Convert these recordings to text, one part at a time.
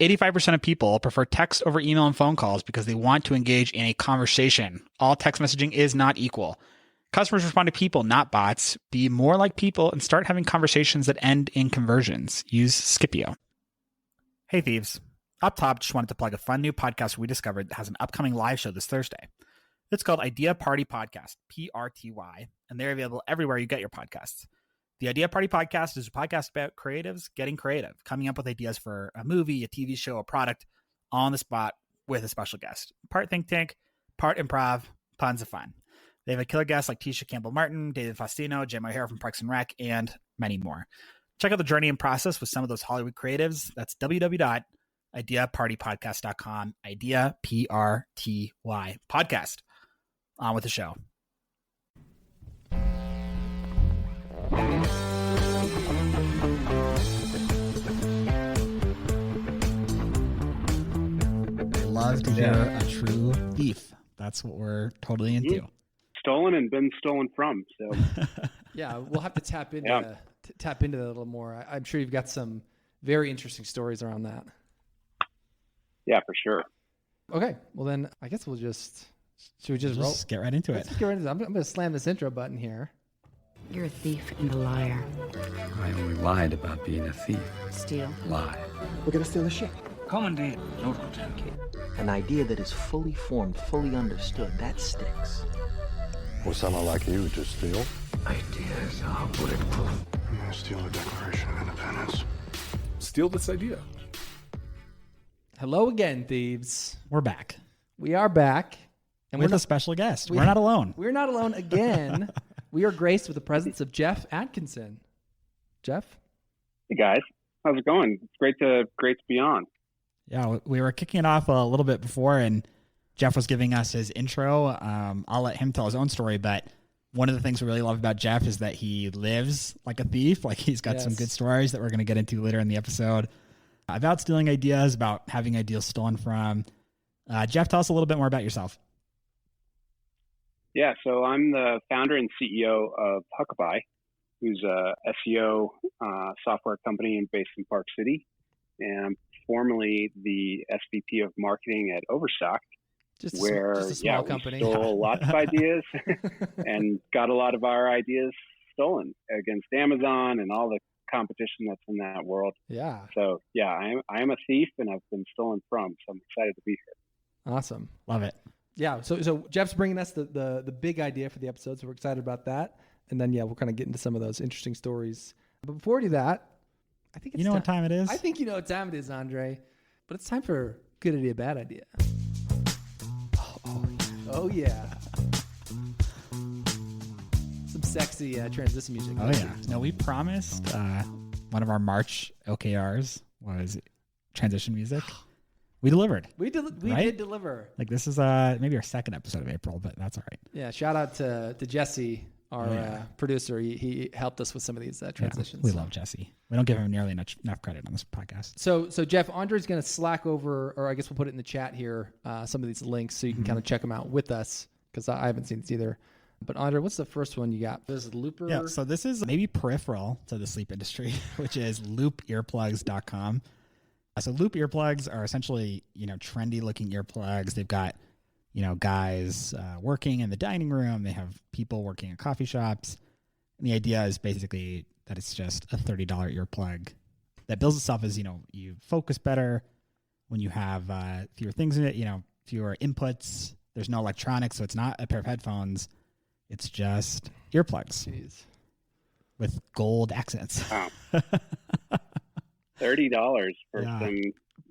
85% of people prefer text over email and phone calls because they want to engage in a conversation. All text messaging is not equal. Customers respond to people, not bots. Be more like people and start having conversations that end in conversions. Use Scipio. Hey, thieves. Up top, just wanted to plug a fun new podcast we discovered that has an upcoming live show this Thursday. It's called Idea Party Podcast, PRTY, and they're available everywhere you get your podcasts. The Idea Party Podcast is a podcast about creatives getting creative, coming up with ideas for a movie, a TV show, a product on the spot with a special guest. Part think tank, part improv, tons of fun. They have a killer guests like Tisha Campbell-Martin, David Faustino, Jim O'Hara from Parks and Rec, and many more. Check out the journey and process with some of those Hollywood creatives. That's www.ideapartypodcast.com. Idea, P-R-T-Y, podcast. On with the show. I love to hear a true thief. That's what we're totally into. Stolen and been stolen from. So yeah, we'll have to tap into that a little more. I'm sure you've got some very interesting stories around that. Yeah, for sure. Okay, well then I guess should we just roll? Get right into it. Let's get right into it. I'm going to slam this intro button here. You're a thief and a liar. I only lied about being a thief. Steal. Lie. We're gonna steal the ship. Commandant, no Lieutenant. An idea that is fully formed, fully understood, that sticks. Will someone like you just steal? Ideas are bulletproof. I'm gonna steal the Declaration of Independence. Steal this idea. Hello again, thieves. We're back. We are back. And with a special guest. We're not alone. We're not alone again. We are graced with the presence of Geoff Atkinson. Geoff? Hey, guys. How's it going? It's great to be on. Yeah, we were kicking it off a little bit before, and Geoff was giving us his intro. I'll let him tell his own story, but one of the things we really love about Geoff is that he lives like a thief. Like, he's got some good stories that we're going to get into later in the episode about stealing ideas, about having ideas stolen from. Geoff, tell us a little bit more about yourself. Yeah, so I'm the founder and CEO of Huckabuy, who's a SEO software company based in Park City, and I'm formerly the SVP of marketing at Overstock, where a small company. We stole lots of ideas and got a lot of our ideas stolen against Amazon and all the competition that's in that world. Yeah. So I am a thief and I've been stolen from, so I'm excited to be here. Awesome. Love it. Yeah. So Geoff's bringing us the big idea for the episode, so we're excited about that. And then we'll kind of get into some of those interesting stories. But before we do that, I think it's what time it is? I think you know what time it is, Andre. But it's time for good idea, bad idea. Oh yeah. Some sexy transition music. Oh yeah. No, we promised one of our March OKRs was transition music. We delivered. We did deliver. Like, this is maybe our second episode of April, but that's all right. Yeah. Shout out to Jesse, our producer. He helped us with some of these transitions. We love Jesse. We don't give him nearly enough credit on this podcast. So Geoff, Andre's going to Slack over, or I guess we'll put it in the chat here, some of these links so you can kind of check them out with us, because I haven't seen this either. But Andre, what's the first one you got? This is Looper. Yeah, so this is maybe peripheral to the sleep industry, which is loopearplugs.com. So Loop earplugs are essentially, trendy looking earplugs. They've got, guys working in the dining room. They have people working in coffee shops. And the idea is basically that it's just a $30 earplug that builds itself as, you focus better when you have fewer things in it, fewer inputs. There's no electronics, so it's not a pair of headphones. It's just earplugs. Jeez. With gold accents. Wow. $30 for some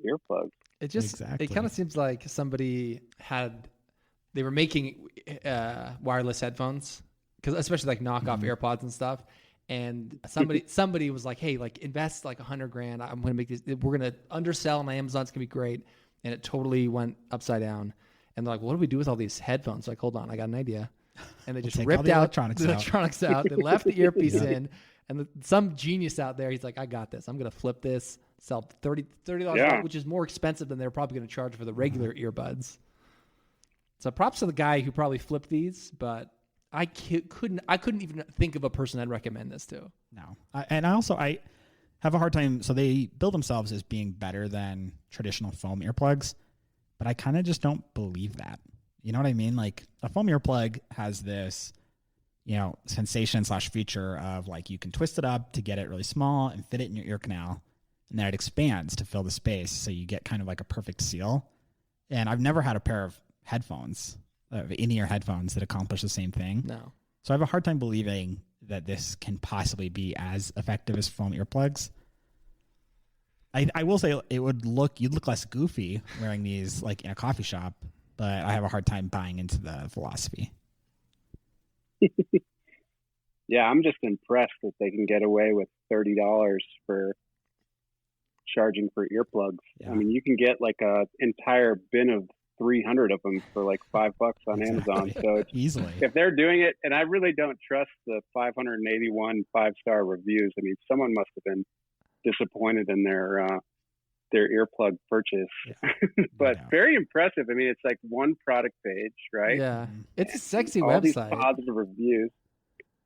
earplugs. It kind of seems like they were making wireless headphones, because especially like knockoff AirPods and stuff. And somebody was like, hey, like invest like $100,000. I'm going to make this, we're going to undersell on Amazon. It's going to be great. And it totally went upside down. And they're like, what do we do with all these headphones? Like, hold on, I got an idea. And they just ripped out the electronics out. They left the earpiece in. And some genius out there, he's like, I got this. I'm going to flip this, sell $30, which is more expensive than they're probably going to charge for the regular earbuds. So props to the guy who probably flipped these, but I couldn't even think of a person I'd recommend this to. No. And also, have a hard time. So they build themselves as being better than traditional foam earplugs, but I kind of just don't believe that. You know what I mean? Like a foam earplug has this, sensation / feature of like you can twist it up to get it really small and fit it in your ear canal, and then it expands to fill the space, so you get kind of like a perfect seal. And I've never had a pair of headphones, in-ear headphones, that accomplish the same thing. No. So I have a hard time believing that this can possibly be as effective as foam earplugs. I will say you'd look less goofy wearing these like in a coffee shop, but I have a hard time buying into the philosophy. Yeah, I'm just impressed that they can get away with $30 for charging for earplugs. Yeah. I mean, you can get like a entire bin of 300 of them for like $5 on Amazon. So it's, easily, if they're doing it, and I really don't trust the 581 5-star reviews. I mean, someone must have been disappointed in their earplug purchase. Yeah. But very impressive. I mean, it's like one product page, right? Yeah, it's a sexy all website. These positive reviews,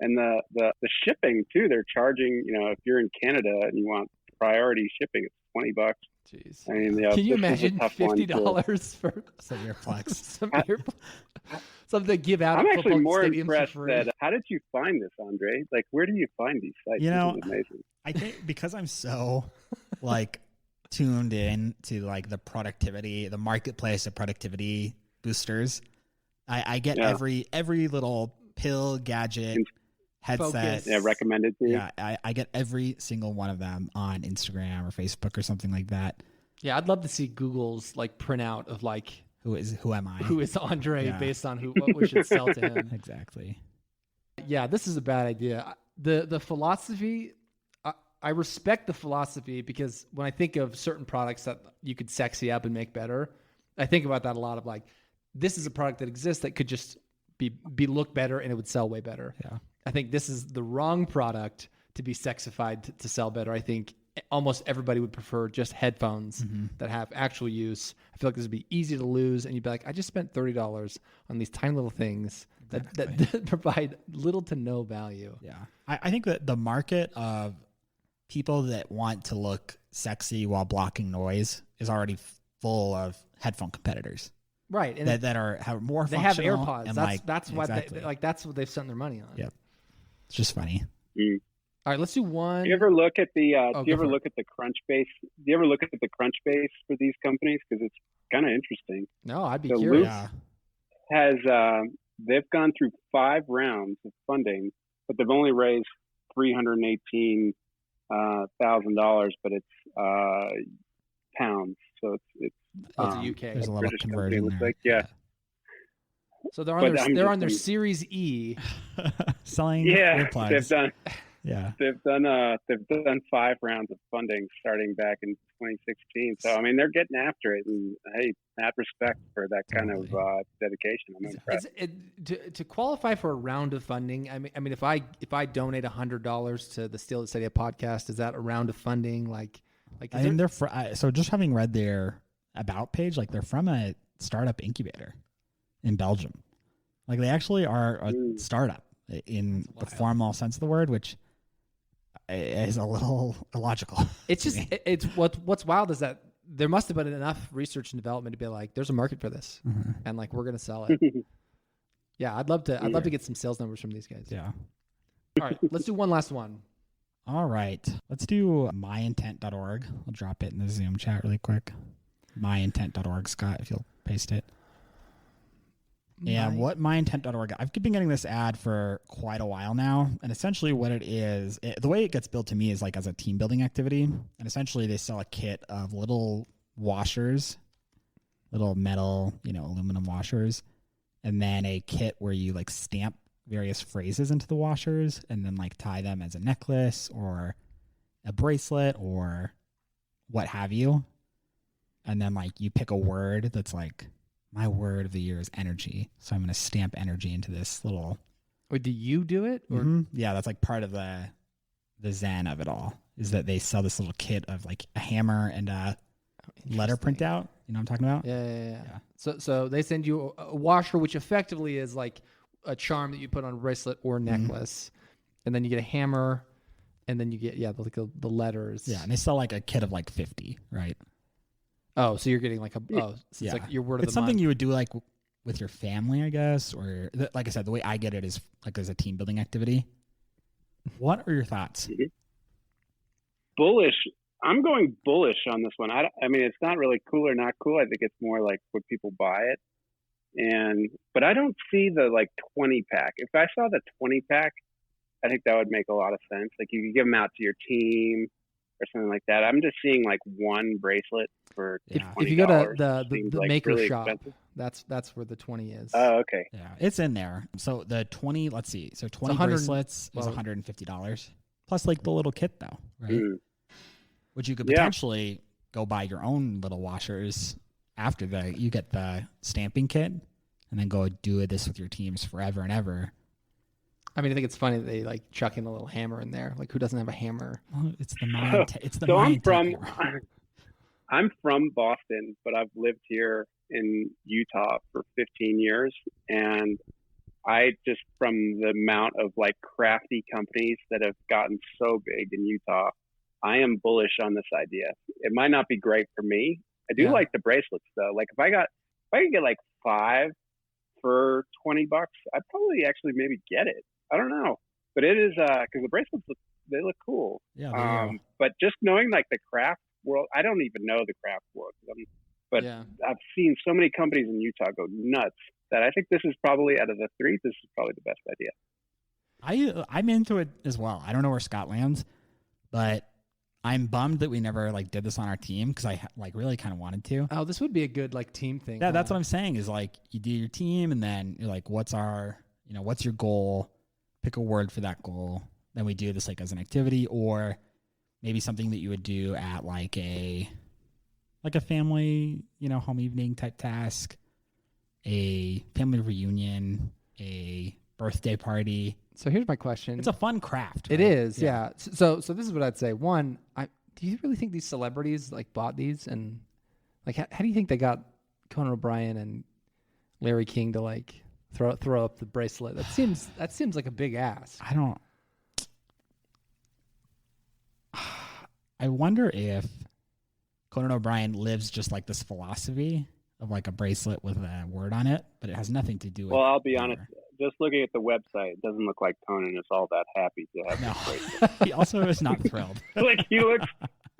and the shipping too. They're charging. If you're in Canada and you want priority shipping, it's $20. Jeez. I mean, can you imagine $50 for some earplugs? Something to give out. I'm at actually more stadiums impressed for free. that. How did you find this, Andre? Like, where do you find these sites? This is amazing. I think because I'm so like tuned in to like the productivity, the marketplace of productivity boosters. I get every little pill, gadget, headset, recommended to you. Yeah, I get every single one of them on Instagram or Facebook or something like that. Yeah, I'd love to see Google's like printout of like who am I? Who is Andre based on what we should sell to him. Exactly. Yeah, this is a bad idea. The philosophy, I respect the philosophy, because when I think of certain products that you could sexy up and make better, I think about that a lot of like, this is a product that exists that could just be look better and it would sell way better. Yeah. I think this is the wrong product to be sexified to sell better. I think almost everybody would prefer just headphones that have actual use. I feel like this would be easy to lose, and you'd be like, I just spent $30 on these tiny little things that provide little to no value. Yeah. I think that the market of people that want to look sexy while blocking noise is already full of headphone competitors. Right. And that have more they have functional. AirPods. And that's what that's what they've spent their money on. Yep. It's just funny. Mm. All right, let's do one. Do you ever look at the Crunchbase? Do you ever look at the Crunchbase for these companies? Because it's kind of interesting. No, I'd be curious. They've gone through 5 rounds of funding, but they've only raised $318,000, but it's pounds, so it's the UK. There's a lot of conversion. Looks like, yeah. So they're on their Series E, selling. Yeah, earplugs. they've done 5 rounds of funding starting back in 2016. So I mean, they're getting after it, and hey, mad respect for that kind of dedication. I'm impressed. To qualify for a round of funding, I mean, if I donate $100 to the Steal It Steady podcast, is that a round of funding? I mean, so just having read their about page, like they're from a startup incubator in Belgium. Like they actually are a startup in the formal sense of the word, which is a little illogical. It's just it's what's wild is that there must have been enough research and development to be like, there's a market for this, and like we're gonna sell it. Yeah, I'd love to get some sales numbers from these guys. Yeah. All right, let's do one last one. All right, let's do myintent.org. I'll drop it in the Zoom chat really quick. Myintent.org, Scott, if you'll paste it. Yeah, what myintent.org, I've been getting this ad for quite a while now, and essentially what it is, the way it gets billed to me is like as a team building activity, and essentially they sell a kit of little washers, little metal, aluminum washers, and then a kit where you like stamp various phrases into the washers and then like tie them as a necklace or a bracelet or what have you, and then like you pick a word that's like, my word of the year is energy. So I'm going to stamp energy into this little. Or do you do it? Or? Yeah, that's like part of the zen of it all, is that they sell this little kit of like a hammer and a letter printout. You know what I'm talking about? Yeah. So they send you a washer, which effectively is like a charm that you put on a bracelet or necklace. And then you get a hammer and then you get the letters. Yeah, and they sell like a kit of like 50, right? Oh, so you're getting like it's like your word of it's the something month. you would do like with your family, I guess, or like I said, the way I get it is like as a team building activity. What are your thoughts? Bullish. I'm going bullish on this one. I mean, it's not really cool or not cool. I think it's more like would people buy it? But I don't see the like 20 pack. If I saw the 20 pack, I think that would make a lot of sense. Like you could give them out to your team or something like that. I'm just seeing like one bracelet for $20. If you go to the like maker really shop, expensive. that's where the 20 is. Oh, okay. Yeah, it's in there. So the 20, let's see. So 20 bracelets is $150 plus like the little kit though, right? Mm. Which you could potentially go buy your own little washers after you get the stamping kit and then go do this with your teams forever and ever. I mean, I think it's funny that they like chuck in a little hammer in there. Like, who doesn't have a hammer? Well, it's the Mayan. It's the So Mayan I'm from Boston, but I've lived here in Utah for 15 years, and I just from the amount of like crafty companies that have gotten so big in Utah, I am bullish on this idea. It might not be great for me. I do like the bracelets though. Like if I could get like 5 for $20, I'd probably actually maybe get it. I don't know, but it is because the bracelets look cool. Yeah. But just knowing like the craft world, I don't even know the craft world, but I've seen so many companies in Utah go nuts that I think this is probably out of the 3, this is probably the best idea. I'm into it as well. I don't know where Scott lands, but I'm bummed that we never like did this on our team because I like really kind of wanted to. Oh, this would be a good like team thing. Yeah, that's what I'm saying is like you do your team and then you're like, what's your goal? Pick a word for that goal. Then we do this like as an activity or maybe something that you would do at like a family, home evening type task, a family reunion, a birthday party. So here's my question. It's a fun craft. It right? is, yeah. So this is what I'd say. One, do you really think these celebrities like bought these and like how do you think they got Conan O'Brien and Larry King to like throw up the bracelet? That seems like a big ask. I wonder if Conan O'Brien lives just like this philosophy of like a bracelet with a word on it, but it has nothing to do with. Well, I'll be honest. Just looking at the website, it doesn't look like Conan is all that happy to have this bracelet. He also is not thrilled. Like he looks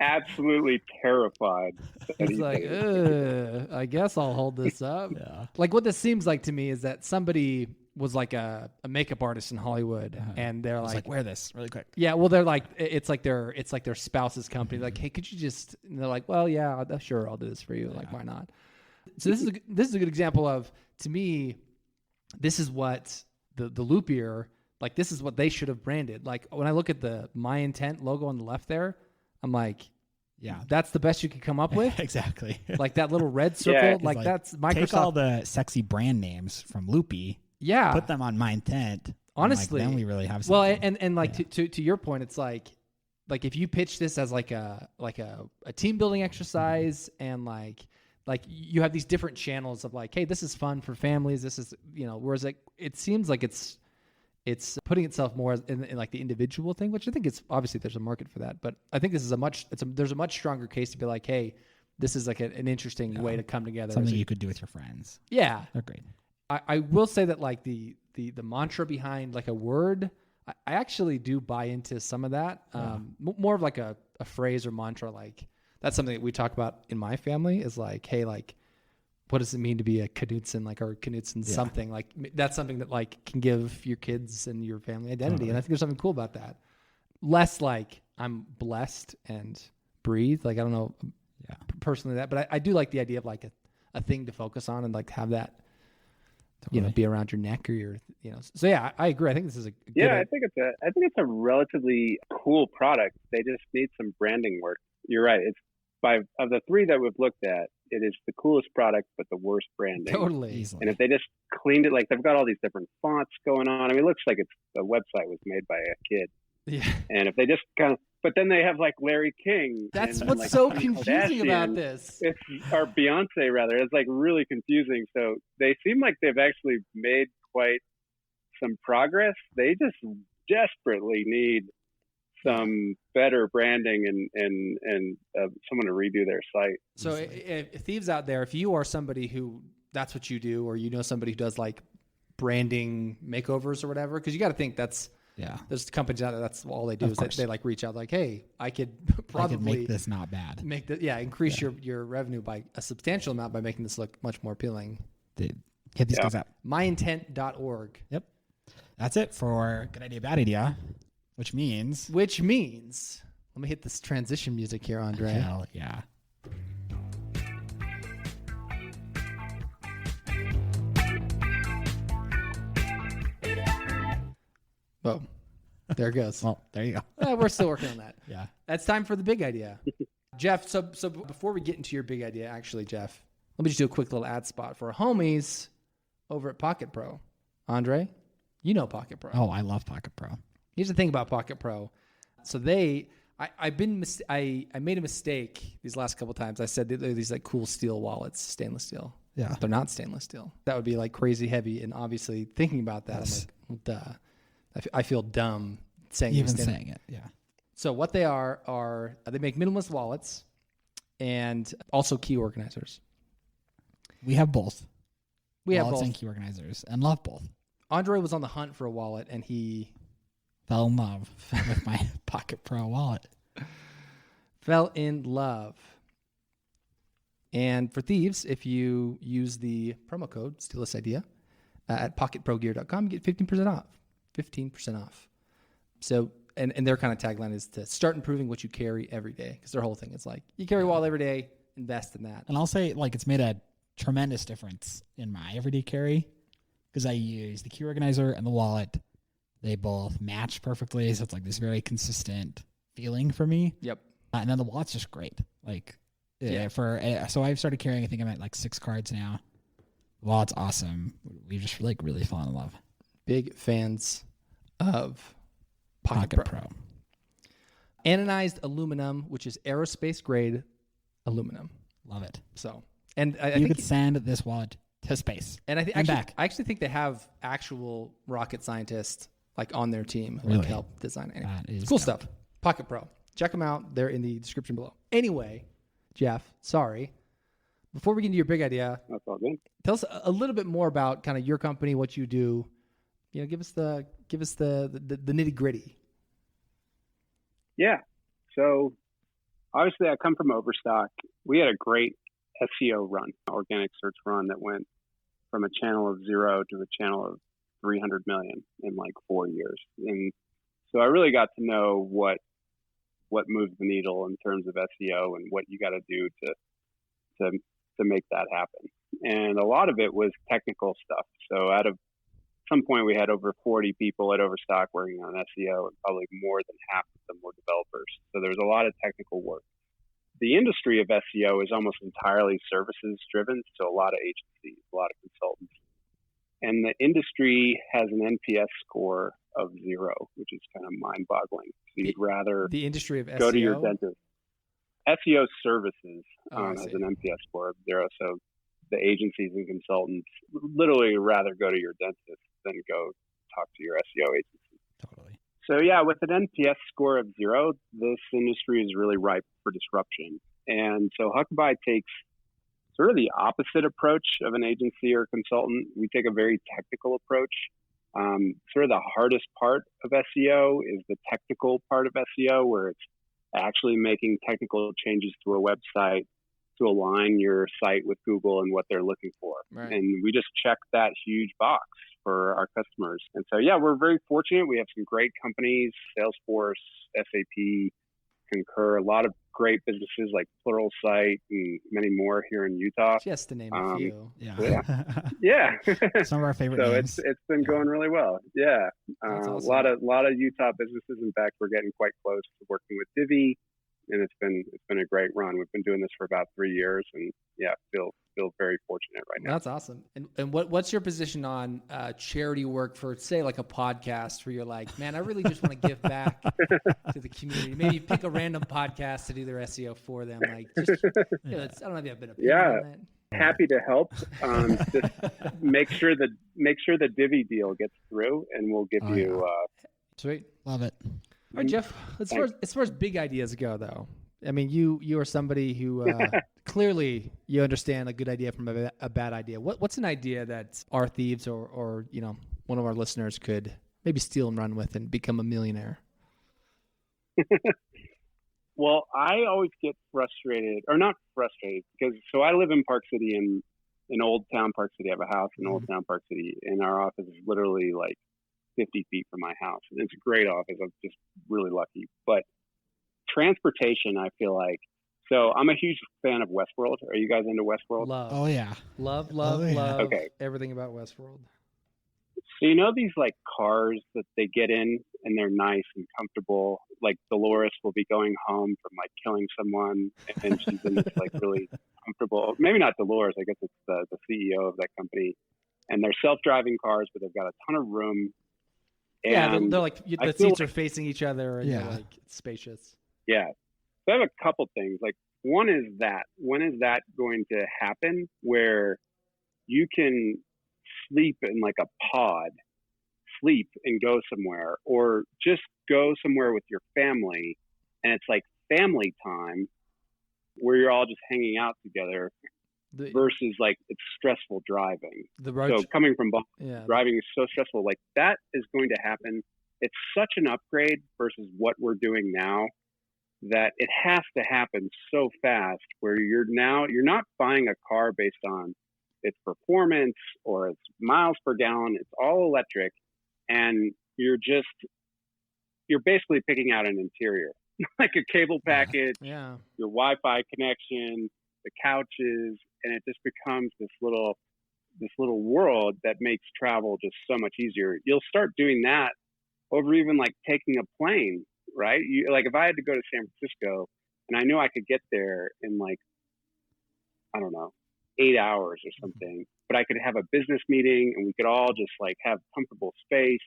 absolutely terrified. He's like, I guess I'll hold this up. Yeah. Like what this seems like to me is that somebody was like a makeup artist in Hollywood, and they're like, wear this really quick. Yeah, well, they're like, it's like their spouse's company. Like, hey, could you just? And they're like, well, yeah, sure, I'll do this for you. Yeah. Like, why not? So this is a good example of, to me, this is what the loop ear, like this is what they should have branded. Like when I look at the My Intent logo on the left there, I'm like, yeah, that's the best you could come up with. Exactly. Like that little red circle, like that's Microsoft. Take all the sexy brand names from Loopy. Yeah. Put them on My Intent. Honestly. Then we really have something. Well, and like to your point, it's like if you pitch this as like a team building exercise and like you have these different channels of like, hey, this is fun for families. This is, whereas like, it seems like it's putting itself more in like the individual thing, which I think it's obviously there's a market for that, but I think this is there's a much stronger case to be like, hey, this is like an interesting way to come together. Something you could do with your friends. Yeah. They're great. I will say that like the mantra behind like a word, I actually do buy into some of that. More of like a phrase or mantra, like that's something that we talk about in my family is like, hey, like, what does it mean to be a Knudsen, like, or Knudsen something? Like, that's something that like can give your kids and your family identity. And I think there's something cool about that. Less like I'm blessed and breathe. Like, I don't know personally that, but I do like the idea of like a thing to focus on and like have that, be around your neck or your, so yeah, I agree. I think this is a good I think it's a relatively cool product. They just need some branding work. You're right. It's of the 3 that we've looked at, it is the coolest product, but the worst branding. Totally. Easily. And if they just cleaned it, like they've got all these different fonts going on. I mean, it looks like the website was made by a kid. Yeah. And if they just but then they have like Larry King. That's and, what's like, so confusing about this. Or Beyonce rather. It's like really confusing. So they seem like they've actually made quite some progress. They just desperately need some better branding and someone to redo their site. So if thieves out there, if you are somebody who that's what you do, or you know somebody who does like branding makeovers or whatever, because you got to think there's companies out there that's all they do is they like reach out like, hey, I could probably make this not bad. Increase your revenue by a substantial amount by making this look much more appealing. Dude, hit these guys up. myintent.org. Yep. That's it for Good Idea, Bad Idea, which means, let me hit this transition music here, Andre. Hell yeah. Oh, there it goes. Well, there you go. We're still working on that. Yeah. That's time for the big idea. Jeff, so before we get into your big idea, actually, Jeff, let me just do a quick little ad spot for our homies over at Pocket Pro. Andre, you know Pocket Pro. Oh, I love Pocket Pro. Here's the thing about Pocket Pro. So I made a mistake these last couple times. I said they're these like cool steel wallets, stainless steel. Yeah. They're not stainless steel. That would be like crazy heavy. And obviously thinking about that, Yes. I'm like, well, duh. I feel dumb saying Saying it. Yeah. So what they are they make minimalist wallets and also key organizers. We have both. We have Wallets both. and key organizers, and love both. Andre was on the hunt for a wallet, and he Fell in love with my Pocket Pro wallet. fell in love. And for thieves, if you use the promo code Steal This Idea at pocketprogear.com, you get 15% off. 15% off. So, and their kind of tagline is to start improving what you carry every day, because their whole thing is like, you carry a wallet every day, invest in that. And I'll say, like, it's made a tremendous difference in my everyday carry, because I use the key organizer and the wallet. They both match perfectly, so it's like this very consistent feeling for me. Yep. And then the wallet's just great. Like, so I've started carrying, I think I'm at like 6 cards now. The wallet's awesome. We just like really fallen in love. Big fans of Pocket Pro. Anodized aluminum, which is aerospace grade aluminum. Love it. So, and I you think could send this wallet to space. And I back. actually think they have actual rocket scientists like on their team who Really? like help design it. That is Cool dope. stuff. Pocket Pro. Check them out. They're in the description below. Anyway, Jeff, sorry. Before we get into your big idea, That's all good. tell us a little bit more about kind of your company, what you do. You know, give us the nitty gritty. Yeah. So obviously I come from Overstock. We had a great SEO run, organic search run, that went from a channel of 0 to a channel of 300 million in like 4 years. And so I really got to know what moves the needle in terms of SEO and what you got to do to make that happen. And a lot of it was technical stuff. So out of some point we had over 40 people at Overstock working on SEO, and probably more than half of them were developers. So there was a lot of technical work. The industry of SEO is almost entirely services driven. So a lot of agencies, a lot of consultants. And the industry has an NPS score of 0, which is kind of mind boggling. So you'd rather The industry of SEO. go to your dentist. SEO services I has see. an NPS score of 0. So the agencies and consultants literally rather go to your dentist than go talk to your SEO agency. Totally. So yeah, with an NPS score of 0, this industry is really ripe for disruption. And so Huckabuy takes sort of the opposite approach of an agency or consultant. We take a very technical approach. Sort of the hardest part of SEO is the technical part of SEO, where it's actually making technical changes to a website to align your site with Google and what they're looking for. Right. And we just check that huge box for our customers. And so, yeah, we're very fortunate. We have some great companies, Salesforce, SAP, Concur, a lot of great businesses like Pluralsight and many more here in Utah. Just to name a few. Yeah. Yeah. Some of our favorite So names. it's been going really well. Yeah. That's awesome. A lot of Utah businesses. In fact, we're getting quite close to working with Divi, and it's been a great run. We've been doing this for about 3 years, and yeah, feel very fortunate right now. That's awesome. And what's your position on charity work for, say, like a podcast where you're like, man, I really just want to give back to the community. Maybe pick a random podcast to do their SEO for them. Like, just, I don't know if you have been Yeah. on that. Happy to help. Just make sure the Divi deal gets through, and we'll give you Sweet. Love it. right, Geoff, as far as big ideas go, though, I mean, you are somebody who clearly you understand a good idea from a bad idea. What's an idea that our thieves or one of our listeners could maybe steal and run with and become a millionaire? Well, I always get frustrated, or not frustrated, because I live in Park City, in Old Town Park City. I have a house in Old Town Park City, and our office is literally like 50 feet from my house. And it's a great office. I'm just really lucky. But transportation, I feel like, so I'm a huge fan of Westworld. Are you guys into Westworld? Love. Oh yeah. Love Okay. Everything about Westworld. So these like cars that they get in and they're nice and comfortable. Like Dolores will be going home from like killing someone, and she's in this like really comfortable. Maybe not Dolores. I guess it's the CEO of that company. And they're self-driving cars, but they've got a ton of room. And they're like the seats are facing each other, and you're like it's spacious. Yeah. So I have a couple things. Like one is that when is that going to happen where you can sleep in like a pod, sleep and go somewhere, or just go somewhere with your family, and it's like family time where you're all just hanging out together versus like it's stressful driving. So coming from Boston, driving is so stressful. Like that is going to happen. It's such an upgrade versus what we're doing now that it has to happen so fast where you're not buying a car based on its performance or its miles per gallon. It's all electric, and you're basically picking out an interior, like a cable package, your Wi-Fi connection, the couches, and it just becomes this little world that makes travel just so much easier. You'll start doing that over even like taking a plane, right? Like if I had to go to San Francisco and I knew I could get there in like, I don't know, 8 hours or something, but I could have a business meeting and we could all just like have comfortable space.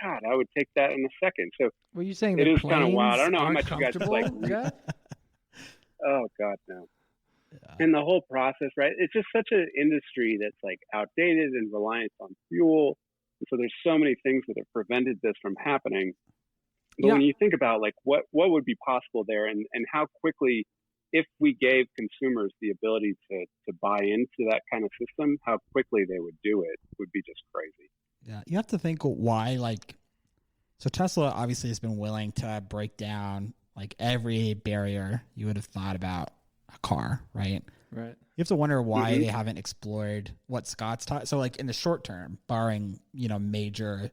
God, I would take that in a second. So were you saying it is kind of wild. I don't know how much you guys like. Oh God, no. Yeah. And the whole process, right? It's just such an industry that's like outdated and reliant on fuel. And so there's so many things that have prevented this from happening. But when you think about like what would be possible there and how quickly, if we gave consumers the ability to buy into that kind of system, how quickly they would do it would be just crazy. Yeah, you have to think why, like, so Tesla obviously has been willing to break down like every barrier you would have thought about a car, right? Right. You have to wonder why they haven't explored what Scott's taught. So like in the short term, barring, major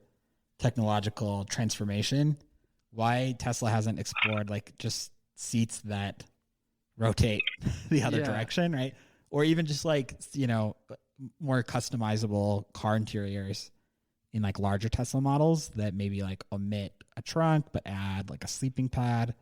technological transformation, why Tesla hasn't explored like just seats that rotate the other direction, right? Or even just like, more customizable car interiors in like larger Tesla models that maybe like omit a trunk but add like a sleeping pad.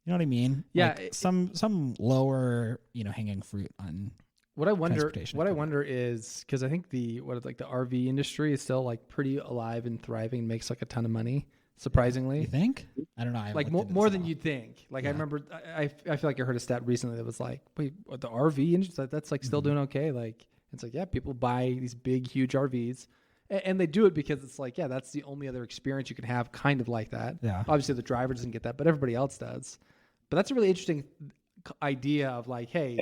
You know what I mean? Yeah. Like some lower, hanging fruit on what I wonder is, because I think the RV industry is still like pretty alive and thriving, makes like a ton of money. Surprisingly, you think? I don't know. Like more than you'd think. Like I remember, I feel like I heard a stat recently that was like, wait, what, the RV industry that's like still doing okay? Like it's like, yeah, people buy these big, huge RVs, and they do it because it's like, yeah, that's the only other experience you can have, kind of like that. Yeah. Obviously, the driver doesn't get that, but everybody else does. But that's a really interesting idea of like, hey,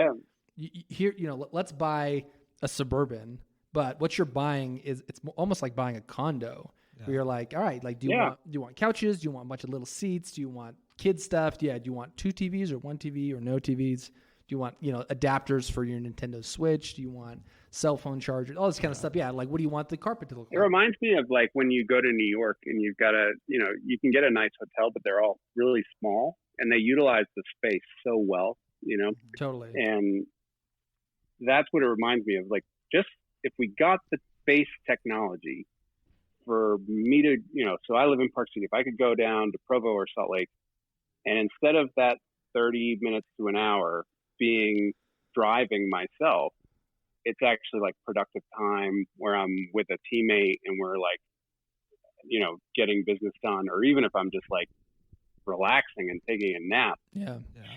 here, let's buy a Suburban, but what you're buying is it's almost like buying a condo. Where you're like, all right, like, do you want couches? Do you want a bunch of little seats? Do you want kid stuff? Do you want 2 TVs or 1 TV or no TVs? Do you want, adapters for your Nintendo Switch? Do you want cell phone chargers? All this kind of stuff. Yeah. Like, what do you want the carpet to look like? It reminds me of like when you go to New York and you've got you can get a nice hotel, but they're all really small and they utilize the space so well, Totally. And that's what it reminds me of. Like, just if we got the space technology for me to, so I live in Park City. If I could go down to Provo or Salt Lake, and instead of that 30 minutes to an hour being driving myself, it's actually like productive time where I'm with a teammate and we're like, getting business done. Or even if I'm just like relaxing and taking a nap,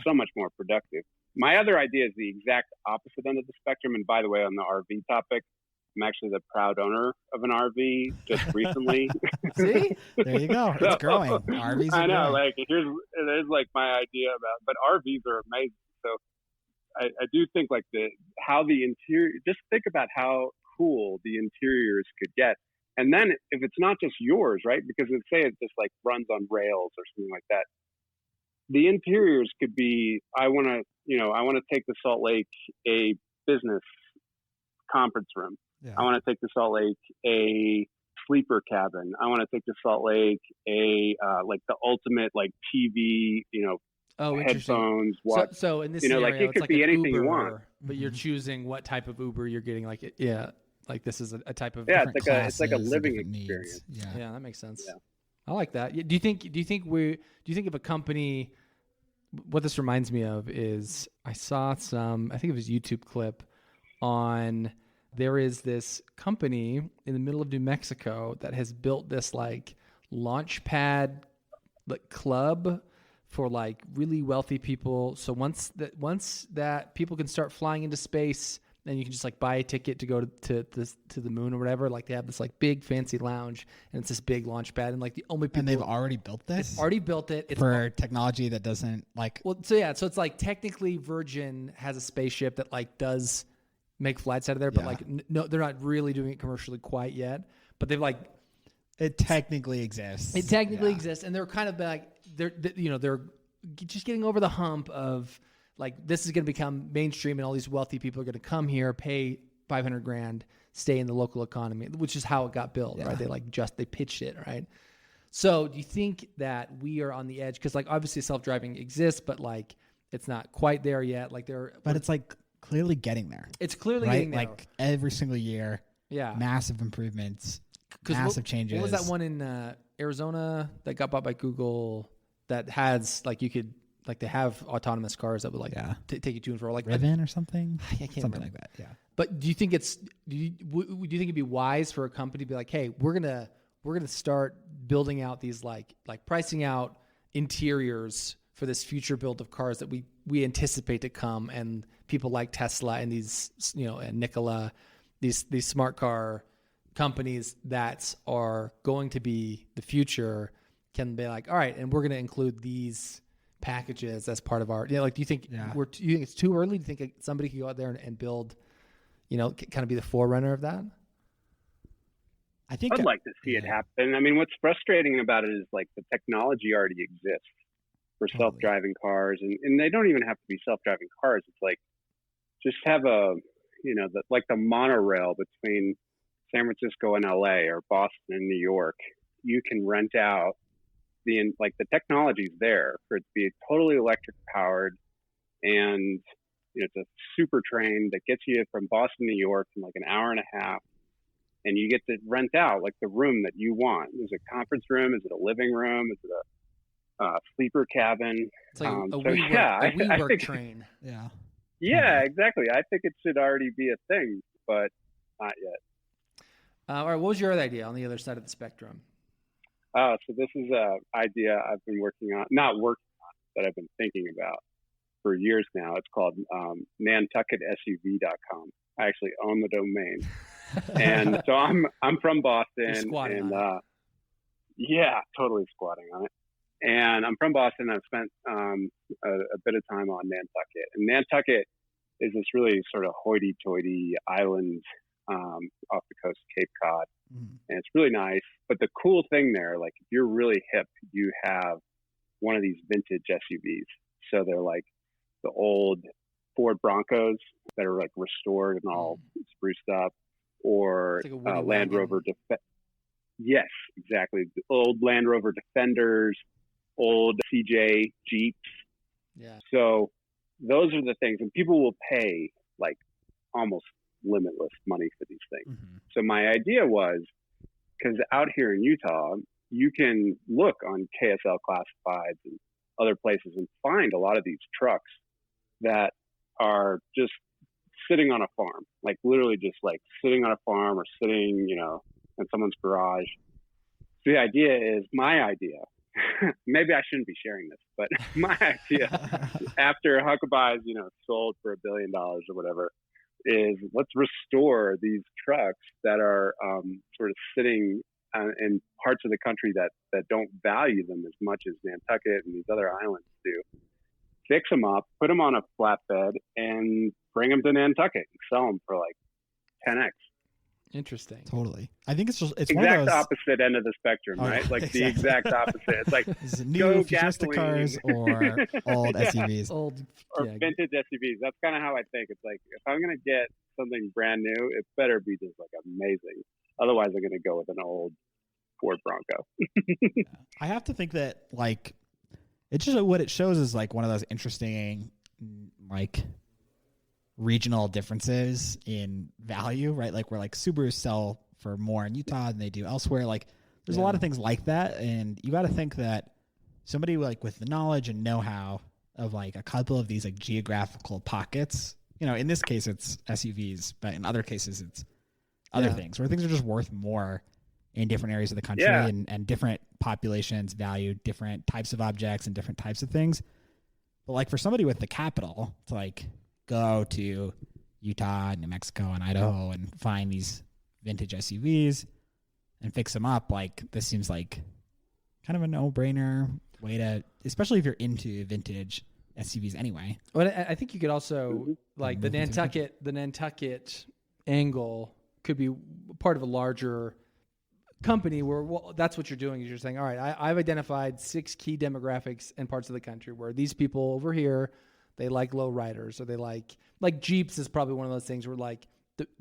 so much more productive. My other idea is the exact opposite end of the spectrum. And by the way, on the RV topic, I'm actually the proud owner of an RV just recently. See? There you go. It's growing. RVs are I know, growing. like there's like my idea about, but RVs are amazing. So I do think like how the interior, just think about how cool the interiors could get. And then if it's not just yours, right? Because let's say it just like runs on rails or something like that. The interiors could be, I want to take to Salt Lake a business conference room. Yeah. I want to take to Salt Lake a sleeper cabin. I want to take to Salt Lake like the ultimate like TV, headphones. Watch. So in this like scenario, it could it's be like an anything Uber, you want. but you're choosing what type of Uber you're getting. Like like this is a type of Yeah, different it's like a classes, living different experience. needs. yeah, that makes sense. Yeah. I like that. Do you think of a company? What this reminds me of is I saw I think it was a YouTube clip on, there is this company in the middle of New Mexico that has built this like launch pad like club for like really wealthy people. So once that people can start flying into space, and you can just like buy a ticket to go to the moon or whatever. Like they have this like big fancy lounge, and it's this big launch pad, and like the only people, And they've already built this? They've already built it. It's for technology that doesn't like... Well, so it's like technically Virgin has a spaceship that like does make flights out of there, but like no, they're not really doing it commercially quite yet. But they've like... It technically exists. It technically exists, and they're kind of like, they're just getting over the hump of... Like this is going to become mainstream, and all these wealthy people are going to come here, pay $500,000, stay in the local economy, which is how it got built, right? They pitched it, right? So do you think that we are on the edge? Because like obviously self-driving exists, but like it's not quite there yet. Like but it's like clearly getting there. It's clearly right? getting there. Like every single year. Yeah, massive improvements, massive changes. What was that one in Arizona that got bought by Google that has like you could. Like they have autonomous cars that would like take you to and fro, like Riven or something. I can't something remember. like that. Yeah. But do you think do you think it'd be wise for a company to be like, hey, we're gonna start building out these like pricing out interiors for this future build of cars that we anticipate to come, and people like Tesla and these and Nikola, these smart car companies that are going to be the future can be like, all right, and we're gonna include these packages as part of our, like, do you think you think it's too early? Do you think somebody could go out there and build, kind of be the forerunner of that? I think I'd like to see it happen. I mean, what's frustrating about it is like the technology already exists for self-driving cars, and they don't even have to be self-driving cars. It's like just have like the monorail between San Francisco and LA or Boston and New York. You can rent out the technology's there for it to be totally electric powered, and it's a super train that gets you from Boston to New York in like an hour and a half, and you get to rent out like the room that you want. Is it a conference room? Is it a living room? Is it a sleeper cabin? It's like a I WeWork think, train. Yeah, exactly. I think it should already be a thing, but not yet. All right, what was your other idea on the other side of the spectrum? So this is an idea I've been that I've been thinking about for years now. It's called nantucketsUV.com. I actually own the domain. And so I'm from Boston, and totally squatting on it. And I'm from Boston. I've spent a bit of time on Nantucket, and Nantucket is this really sort of hoity-toity island off the coast of Cape Cod, and it's really nice. But the cool thing there, like if you're really hip, you have one of these vintage SUVs. So they're like the old Ford Broncos that are like restored and all spruced up, or like Land Rover. Yes, exactly. The old Land Rover Defenders, old CJ Jeeps. Yeah. So those are the things, and people will pay like almost limitless money for these things. So my idea was, because out here in Utah, you can look on KSL Classifieds and other places and find a lot of these trucks that are just sitting on a farm, like literally just like sitting on a farm or sitting, in someone's garage. So the idea is, my idea, maybe I shouldn't be sharing this, but my idea after Huckabuy is, sold for $1 billion or whatever, is let's restore these trucks that are sort of sitting in parts of the country that don't value them as much as Nantucket and these other islands do. Fix them up, put them on a flatbed, and bring them to Nantucket and sell them for like 10x. Interesting. Totally. I think it's one of exact those opposite end of the spectrum, right? Like exactly. the exact opposite. It's like Is it new go futuristic gasoline. cars or old Yeah. SUVs. Or vintage SUVs. That's kind of how I think. It's like if I'm gonna get something brand new, it better be just like amazing. Otherwise, I'm gonna go with an old Ford Bronco. I have to think that like it's just what it shows is like one of those interesting like regional differences in value, right? Like where like Subarus sell for more in Utah than they do elsewhere. Like there's a lot of things like that, and you got to think that somebody like with the knowledge and know-how of like a couple of these like geographical pockets, you know, in this case it's SUVs, but in other cases it's other things where things are just worth more in different areas of the country, and different populations value different types of objects and different types of things. But like for somebody with the capital to like go to Utah, New Mexico, and Idaho and find these vintage SUVs and fix them up, like this seems like kind of a no-brainer way to, especially if you're into vintage SUVs anyway. Well, I think you could also like the Nantucket angle could be part of a larger company where that's what you're doing is you're saying, all right, I've identified 6 key demographics in parts of the country where these people over here, they like low riders, or they like Jeeps is probably one of those things where like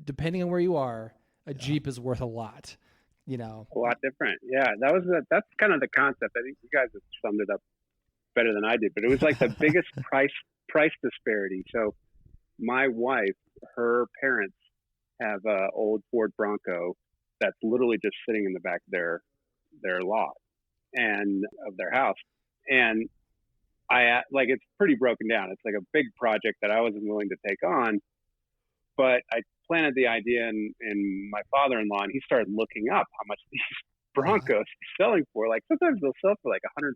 depending on where you are, a Jeep is worth a lot, you know. A lot different. Yeah, that's kind of the concept. I think you guys have summed it up better than I did, but it was like the biggest price disparity. So my wife, her parents have a old Ford Bronco that's literally just sitting in the back of their lot and of their house. And I like, it's pretty broken down. It's like a big project that I wasn't willing to take on, but I planted the idea in my father-in-law, and he started looking up how much these Broncos are selling for. Like sometimes they'll sell for like $150,000.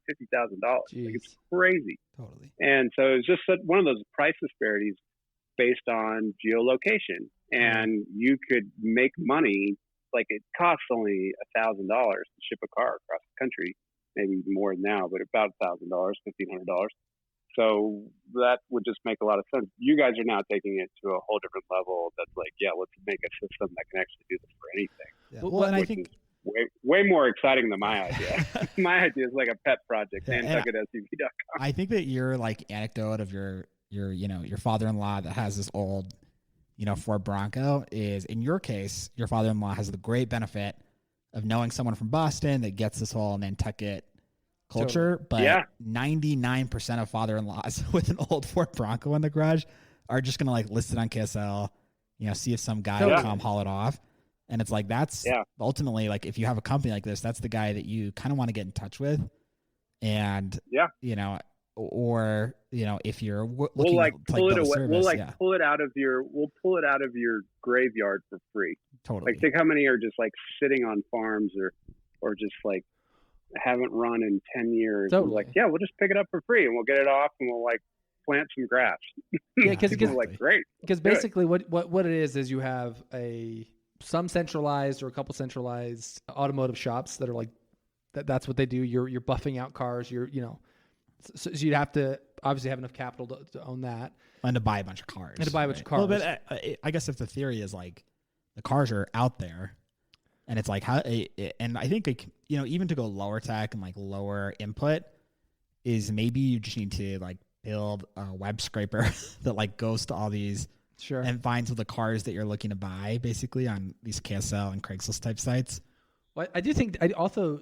Like it's crazy. Totally. And so it's just one of those price disparities based on geolocation, and you could make money. Like it costs only $1,000 to ship a car across the country, maybe more now, but about $1,000, $1,500. So that would just make a lot of sense. You guys are now taking it to a whole different level. That's like, yeah, let's make a system that can actually do this for anything. Yeah. Well, and I think way more exciting than my idea. My idea is like a pet project. NantucketSUV.com. I think that your like anecdote of your father-in-law that has this old, Ford Bronco is, in your case, your father-in-law has the great benefit of knowing someone from Boston that gets this whole Nantucket culture. Totally. But 99% of father-in-laws with an old Ford Bronco in the garage are just going to like list it on KSL, see if some guy will come haul it off. And it's like, that's ultimately like, if you have a company like this, that's the guy that you kind of want to get in touch with. And, or if you're looking we'll like to pull it away. Service, pull it out of your graveyard for free. Totally. Like think how many are just like sitting on farms or just like haven't run in 10 years. Totally. Like, yeah, we'll just pick it up for free and we'll get it off and we'll like plant some grass. Yeah, because like great. Because basically what it is you have some centralized or a couple centralized automotive shops that are like that's what they do. You're buffing out cars. So you'd have to obviously have enough capital to own that. And to buy a bunch of cars. Well, but I guess if the theory is like the cars are out there and it's like how, and I think like, even to go lower tech and like lower input is maybe you just need to like build a web scraper that like goes to all these and finds the cars that you're looking to buy basically on these KSL and Craigslist type sites. Well, I do think also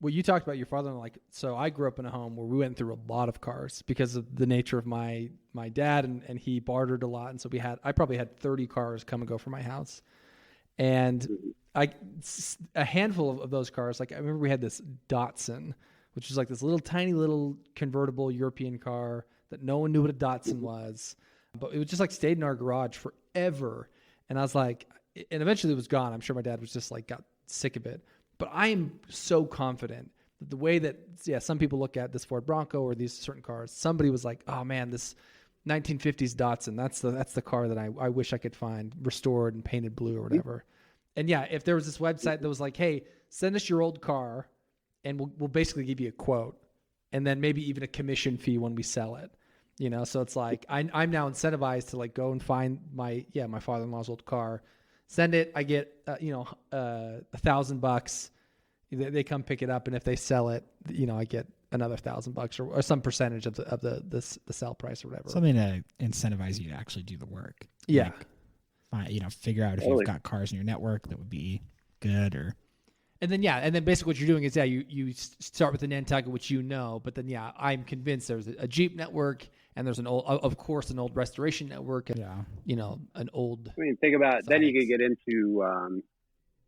what you talked about your father-in-law, like, so I grew up in a home where we went through a lot of cars because of the nature of my dad and he bartered a lot. And so I probably had 30 cars come and go from my house. And a handful of those cars, like I remember we had this Datsun, which was like this tiny little convertible European car that no one knew what a Datsun was, but it was just like stayed in our garage forever. And I was like, and eventually it was gone. I'm sure my dad was just like, got sick of it. But I am so confident that the way that some people look at this Ford Bronco or these certain cars, somebody was like, oh man, this 1950s Datsun. That's the car that I wish I could find restored and painted blue or whatever. And yeah, if there was this website that was like, hey, send us your old car and we'll basically give you a quote and then maybe even a commission fee when we sell it. So it's like I'm now incentivized to like go and find my father-in-law's old car, send it. I get $1,000. They come pick it up, and if they sell it, I get another $1,000 or some percentage of the sell price or whatever. Something to incentivize you to actually do the work. Yeah. Like, figure out if you've got cars in your network that would be good or. And then basically what you're doing is you start with the Nantucket, which but then I'm convinced there's a Jeep network and there's an old restoration network and an old. I mean, think about it. Then you could get into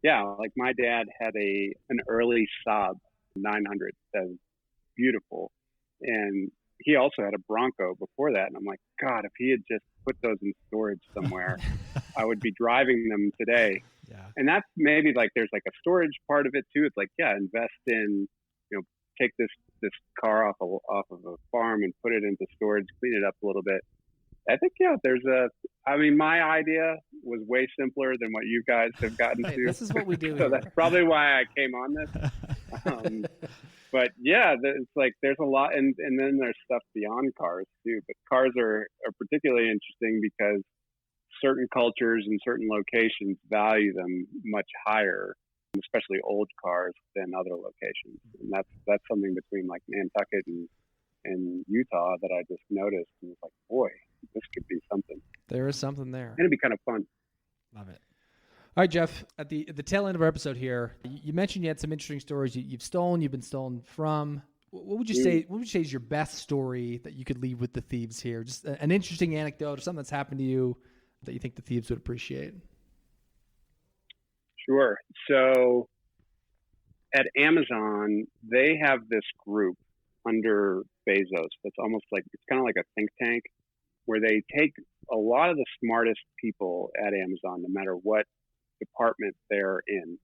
like my dad had an early Saab 900 that was beautiful, and he also had a Bronco before that. And I'm like, God, if he had just put those in storage somewhere, I would be driving them today. Yeah. And that's maybe like there's like a storage part of it too. It's like, invest in, take this car off of a farm and put it into storage, clean it up a little bit. I think, my idea was way simpler than what you guys have gotten to. This is what we do. So that's probably why I came on this. But it's like there's a lot, and then there's stuff beyond cars too. But cars are particularly interesting because certain cultures and certain locations value them much higher, especially old cars, than other locations. And that's something between like Nantucket and Utah that I just noticed, and was like, boy, this could be something. There is something there. And it'd be kind of fun. Love it. All right, Geoff, at the tail end of our episode here, you mentioned you had some interesting stories you've been stolen from. What would you say is your best story that you could leave with the thieves here? Just an interesting anecdote or something that's happened to you that you think the thieves would appreciate. Sure. So at Amazon, they have this group under Bezos that's almost like, it's kind of like a think tank where they take a lot of the smartest people at Amazon, no matter what department they're in.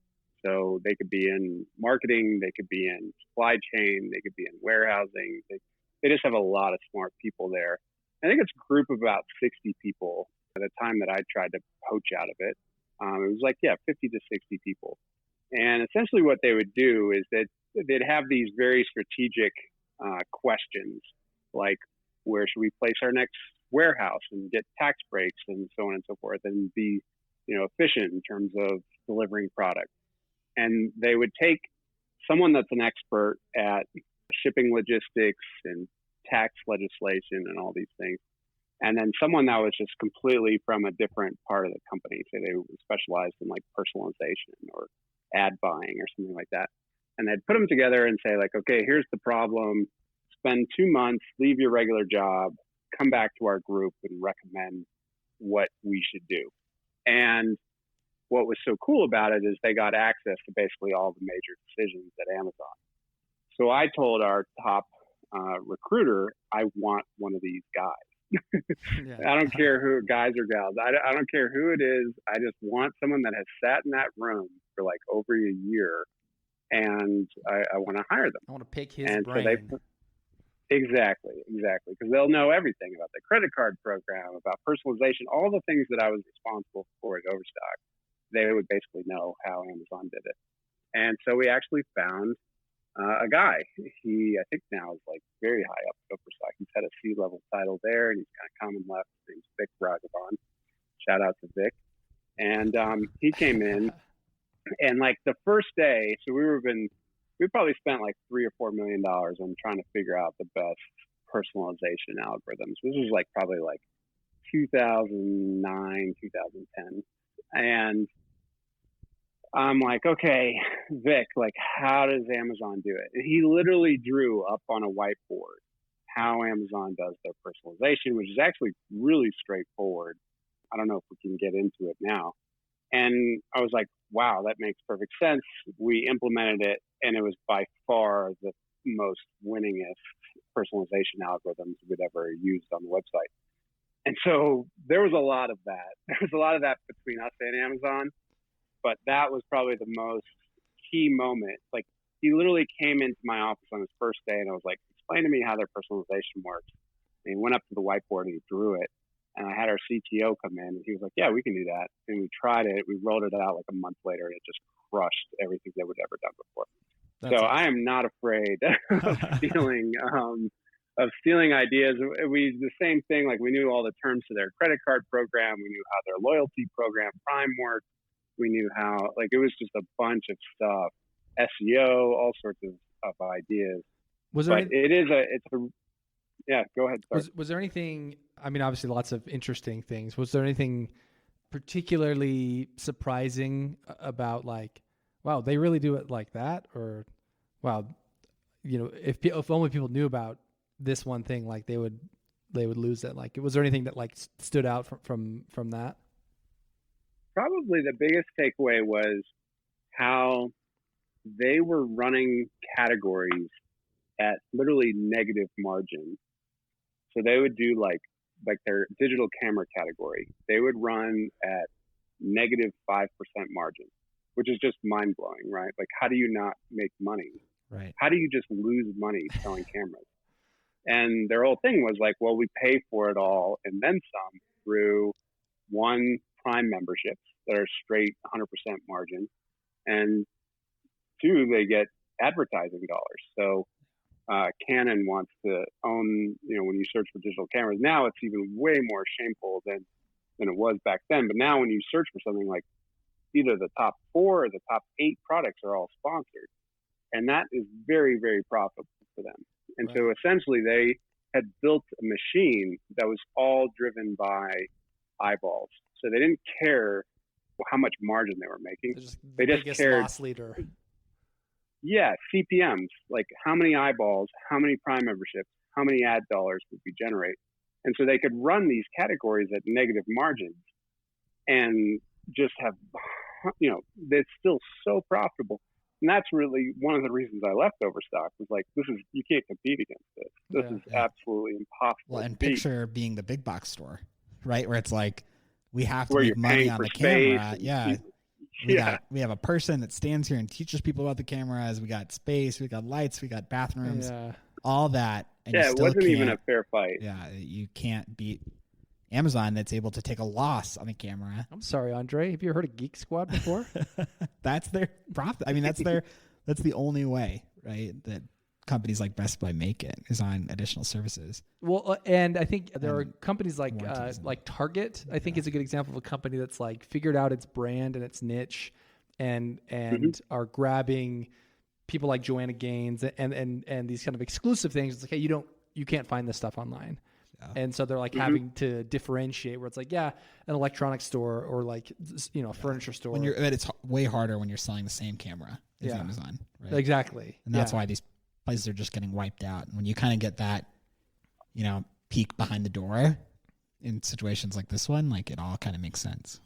So they could be in marketing, they could be in supply chain, they could be in warehousing. They just have a lot of smart people there. I think it's a group of about 60 people at the time that I tried to poach out of it. It was like, 50 to 60 people. And essentially what they would do is that they'd have these very strategic questions, like where should we place our next warehouse and get tax breaks and so on and so forth, and be efficient in terms of delivering product. And they would take someone that's an expert at shipping logistics and tax legislation and all these things, and then someone that was just completely from a different part of the company. Say they specialized in like personalization or ad buying or something like that. And they'd put them together and say like, okay, here's the problem. Spend 2 months, leave your regular job, come back to our group and recommend what we should do. And what was so cool about it is they got access to basically all the major decisions at Amazon. So I told our top recruiter, I want one of these guys. I don't care who, guys or gals. I don't care who it is. I just want someone that has sat in that room for like over a year, and I want to hire them. I want to pick his So brain. exactly, because they'll know everything about the credit card program, about personalization, all the things that I was responsible for at Overstock. They would basically know how Amazon did it. And so we actually found a guy. He, I think now is like very high up at Overstock. He's had a C-level title there, and he's kind of common left. His name's Vic Raghavan. Shout out to Vic. And he came in, and like the first day, so we probably spent like $3 or $4 million on trying to figure out the best personalization algorithms. This was like probably like 2009, 2010. And I'm like, okay, Vic, like, how does Amazon do it? And he literally drew up on a whiteboard how Amazon does their personalization, which is actually really straightforward. I don't know if we can get into it now. And I was like, wow, that makes perfect sense. We implemented it, and it was by far the most winningest personalization algorithms we'd ever used on the website. And so there was a lot of that. There was a lot of that between us and Amazon, but that was probably the most key moment. Like, he literally came into my office on his first day, and I was like, explain to me how their personalization works. And he went up to the whiteboard and he drew it. And I had our CTO come in and he was like, yeah, we can do that. And we tried it. We rolled it out like a month later and it just crushed everything that we'd ever done before. That's so awesome. I am not afraid of stealing ideas. We the same thing. Like we knew all the terms to their credit card program. We knew how their loyalty program Prime worked. We knew how, like, it was just a bunch of stuff, SEO, all sorts of ideas. Was there yeah, go ahead. Was there anything, I mean, obviously lots of interesting things. Was there anything particularly surprising about, like, wow, they really do it like that? Or, wow, if only people knew about this one thing, like they would lose it. Like, was there anything that like stood out from that? Probably the biggest takeaway was how they were running categories at literally negative margin. So they would do like their digital camera category, they would run at negative 5% margin, which is just mind blowing, right? Like, how do you not make money? Right. How do you just lose money selling cameras? And their whole thing was like, well, we pay for it all and then some through one, Prime memberships that are straight 100% margin, and two, they get advertising dollars. So Canon wants to own, when you search for digital cameras, now it's even way more shameful than it was back then. But now when you search for something, like either the top 4 or the top 8 products are all sponsored. And that is very, very profitable for them. And so essentially they had built a machine that was all driven by eyeballs. So they didn't care how much margin they were making. They just cared. Loss leader. Yeah, CPMs, like how many eyeballs, how many Prime memberships, how many ad dollars would we generate. And so they could run these categories at negative margins and just have, it's still so profitable. And that's really one of the reasons I left Overstock, was like, you can't compete against this. This is absolutely impossible. Well, and picture being the big box store, right? Where it's like, we have to where make money on the camera. Yeah. We have a person that stands here and teaches people about the cameras. We got space, we got lights, we got bathrooms, all that. And it wasn't even a fair fight. Yeah. You can't beat Amazon that's able to take a loss on the camera. I'm sorry, Andre. Have you heard of Geek Squad before? That's their profit. I mean, that's the only way, right? That companies like Best Buy make it, is on additional services. Well, and I think there are companies like Target, I think is a good example of a company that's like figured out its brand and its niche and are grabbing people like Joanna Gaines and these kind of exclusive things. It's like, hey, you can't find this stuff online. Yeah. And so they're like having to differentiate, where it's like, an electronics store or like, a furniture store. It's way harder when you're selling the same camera as Amazon. Right? Exactly. And that's why these places are just getting wiped out. And when you kind of get that, peek behind the door in situations like this one, like, it all kind of makes sense.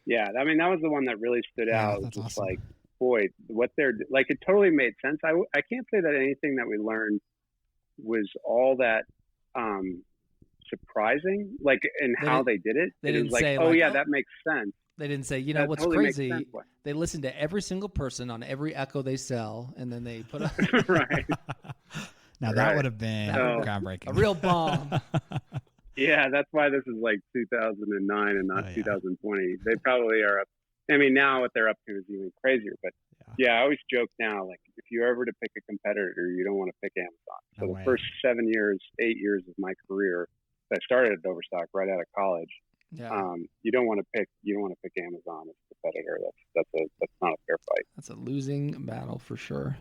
Yeah. I mean, that was the one that really stood out. That's just awesome. Like, boy, what they're like, it totally made sense. I can't say that anything that we learned was all that surprising, like in how they did it. They didn't like, say, that makes sense. They didn't say, what's totally crazy? They listen to every single person on every Echo they sell, and then they put up. Right. Now that would have been groundbreaking. A real bomb. Yeah, that's why this is like 2009 and not 2020. They probably are up. I mean, now what they're up to is even crazier. But I always joke now, like, if you're ever to pick a competitor, you don't want to pick Amazon. So the first 8 years of my career, I started at Overstock right out of college. Yeah. You don't want to pick Amazon as a competitor. That's not a fair fight. That's a losing battle for sure.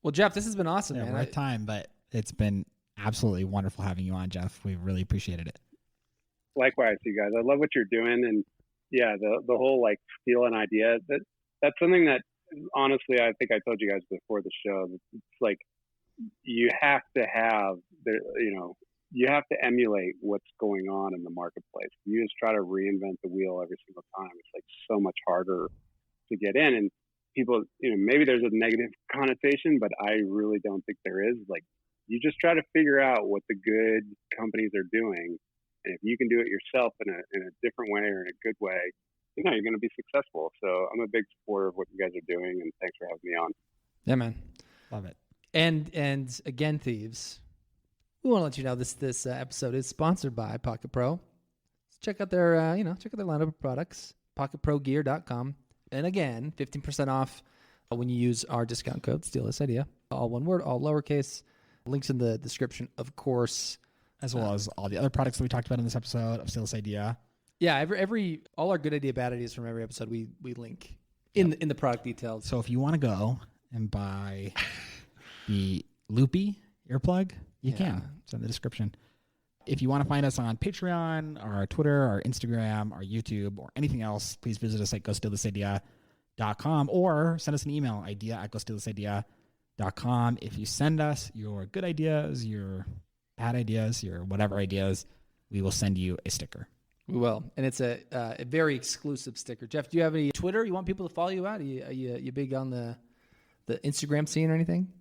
Well, Geoff, this has been awesome, man. Right time, but it's been absolutely wonderful having you on, Geoff. We really appreciated it. Likewise, you guys. I love what you're doing, and the whole like steal an idea. That's something that honestly, I think I told you guys before the show. It's like you have to have you have to emulate what's going on in the marketplace. You just try to reinvent the wheel every single time. It's like so much harder to get in, and people, maybe there's a negative connotation, but I really don't think there is. Like, you just try to figure out what the good companies are doing, and if you can do it yourself in a different way or in a good way, you're going to be successful. So I'm a big supporter of what you guys are doing, and thanks for having me on. Yeah, man. Love it. And again, thieves, We want to let you know this episode is sponsored by Pocket Pro. Check out their check out their lineup of products, pocketprogear.com. And again, 15% off when you use our discount code Steal This Idea. All one word, all lowercase. Links in the description, of course, as well as all the other products that we talked about in this episode of Steal This Idea. Yeah, every all our good idea, bad ideas from every episode we link in the product details. So if you want to go and buy the Loopy earplug, you can. It's in the description. If you want to find us on Patreon, our Twitter, our Instagram, our YouTube, or anything else, please visit us at gostealthisidea.com or send us an email, idea@gostealthisidea.com. If you send us your good ideas, your bad ideas, your whatever ideas, we will send you a sticker. We will. And it's a very exclusive sticker. Geoff, do you have any Twitter you want people to follow you at? Are you big on the Instagram scene or anything?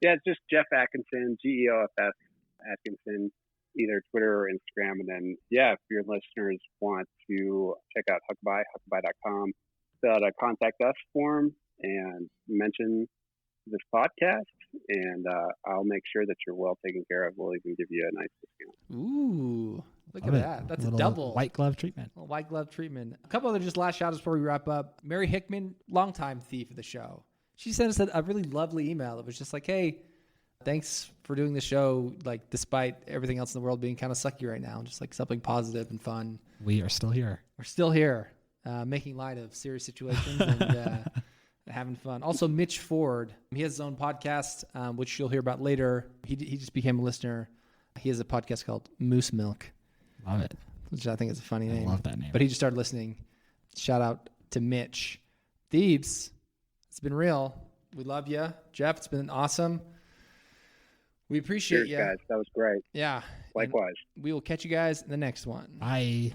Yeah, it's just Geoff Atkinson, Geoff Atkinson, either Twitter or Instagram. And then, if your listeners want to check out Huckabuy, huckabuy.com, fill out a contact us form and mention this podcast, and I'll make sure that you're well taken care of. We'll even give you a nice discount. Ooh, look at that. That's a double. White glove treatment. A white glove treatment. A couple other just last shout outs before we wrap up. Mary Hickman, longtime thief of the show. She sent us a really lovely email. It was just like, hey, thanks for doing the show, like, despite everything else in the world being kind of sucky right now. Just like something positive and fun. We are still here. We're still here, making light of serious situations and having fun. Also, Mitch Ford, he has his own podcast, which you'll hear about later. He just became a listener. He has a podcast called Moose Milk. Love it. Which I think is a funny name. I love that name. But he just started listening. Shout out to Mitch. Thebes, it's been real. We love you. Geoff, it's been awesome. We appreciate you. Guys. That was great. Yeah. Likewise. And we will catch you guys in the next one. Bye.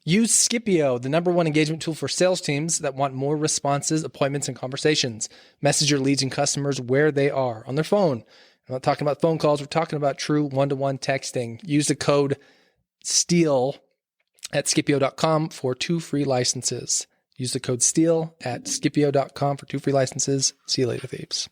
Use Scipio, the #1 engagement tool for sales teams that want more responses, appointments, and conversations. Message your leads and customers where they are, on their phone. I'm not talking about phone calls. We're talking about true one-to-one texting. Use the code STEAL at Scipio.com for 2 free licenses. Use the code STEAL at Scipio.com for 2 free licenses. See you later, thieves.